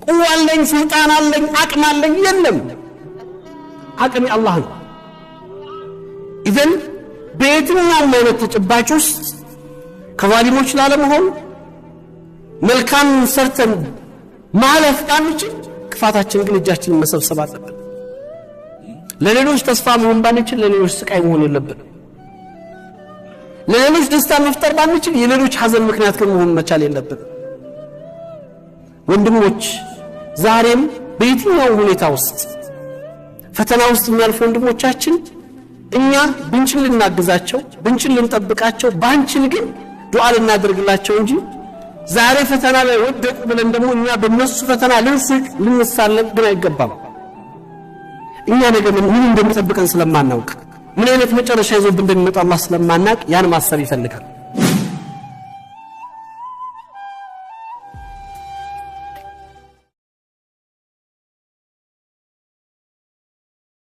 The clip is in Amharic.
ቁዋ አለኝ ስልጣን አለኝ አቅም አለኝ የለም አቅም አላህ ነው ኢዘን በየትኛውም አይነት ተጨባጭ ውስጥ ከዛሊሞች ላለመሆን መልካም ሰርተን ማለፍ ካንችል ክፋታችን ግን እጃችንን መሰብሰብ አለብን ለሌሎች ተስፋ መሆን ባንችል ለሌሎች ስቃይ መሆን የለብንም ለሌሎች ደስታ መፍጠር ባንችል የሌሎች ሐዘን ምክንያት መሆን መቻል የለብንም ወንድሞች ዛሬም በየትኛው ሁኔታ ውስጥ ፈተና ውስጥ የሚያልፉ ወንድሞቻችን እኛ ብንችል ልናግዛቸው ብንችል ልንጠብቃቸው ባንችል ግን ዱዓ ልናደርግላቸው እንጂ ዛሬ ፈተና ላይ ወደቁ ብለን ደግሞ እኛ በእነሱ ፈተና ልንስቅ ልንሳለም ግን አይገባም እኛ ነገ ምን እንደሚጠብቀን ስለማናውቅ ምን አይነት መጨረሻ ይዞብን እንደሚመጣ አላህ ስለማናውቅ ያን ማሰብ ይፈልጋል